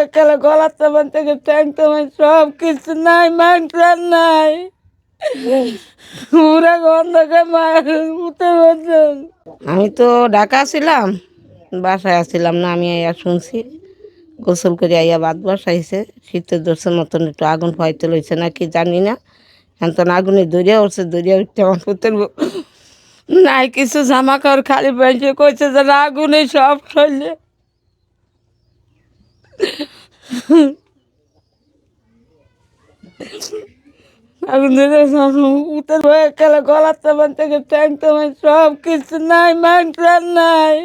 একালে গলার তামান থেকে ট্যাং তামান সব কিছু নাই, মাংস নাই, পুরা গন্ধকে মায়ের উঠে বলছে। আমি তো ঢাকা ছিলাম, বাসায় আসছিলাম না। আমি আইয়া শুনছি গোসল করে আইয়া বাদ বসাইছে, শীতের দোষের মতন একটু আগুন ফাইতে লইছে নাকি জানি না। এখন আগুনে দরিয়া উঠছে, দরিয়া উঠতে আমার পুতের নাই কিছু, জামা কাপড় খালি বেঁচে কইছে যে আগুনে সব শরীরে। আগুন ধরে উতের হয়ে গেলে গলার তামান থেকে ট্যাং তামান সব কিছু নাই, মাংস নাই,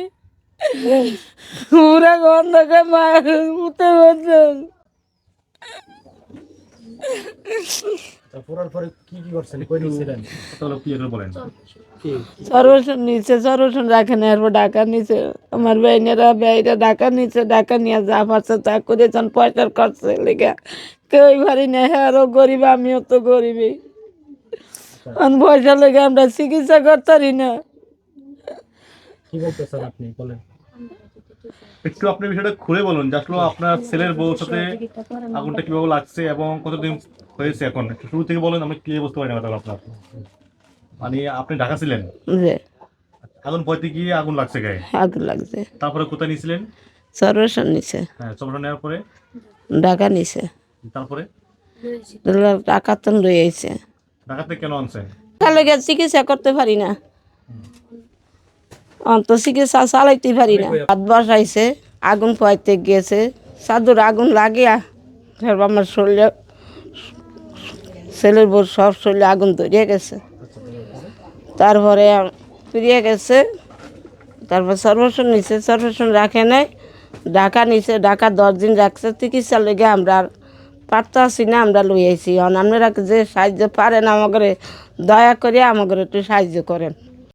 পুরা গন্ধকে মায়ের উঠে বলছে। সর্বস্ব নিচে, সর্বস্ব রাখে না, এরপর ঢাকা নিচে আমার বেইনেরা বেইরা ঢাকা নিচে, ঢাকা নিয়ে যা পারছে তা করে যখন পয়সার করছে লেগে কেউই ভারি না। হ্যাঁ, আরও গরিব, আমিও তো গরিবই। পয়সা লেগে আমরা চিকিৎসা করতে পারি না। কি বলতে স্যার আপনি বলেন একটু, আপনি বিষয়টা খুলে বলুন যে আসলে আপনার ছেলের বউর সাথে আগুনটা কিভাবে লাগছে এবং কতদিন হয়েছে। এখন একটু শুরু থেকে বলেন, আমরা ক্লিয়ার বুঝতে পারি না ব্যাপারটা আপনার। মানে আপনি ঢাকা ছিলেন, যে আগুন পয়তে গিয়ে আগুন লাগছে গায়ে, আগুন লাগছে, তারপরে কোথায় নিয়েছিলেন? সর্বস্ব নিচে, হ্যাঁ, চবরা নেওয়ার পরে ঢাকা নিচে, তারপরে টাকা তো লই আইছে। ঢাকাতে কেন আনছেন? তাহলে চিকিৎসা করতে পারি না, অন্ত চিকিৎসা চালাইতে পারি না। হাত বসাইছে, আগুন পাইতে গিয়েছে, চাদর আগুন লাগিয়া আমার শরীরে, ছেলের বউ সব শরীরে আগুন ধরিয়ে গেছে। তারপরে ফিরিয়ে গেছে, তারপর সর্বস্ব নিচে, সর্বস্ব রাখে নাই, ঢাকা নিচে, ঢাকা 10 দিন রাখছে। চিকিৎসা লেগে আমরা পারতে আসি না, আমরা লই আইছি। আপনারা যে সাহায্য পারেন আমাকে দয়া করে আমাকে একটু সাহায্য করেন।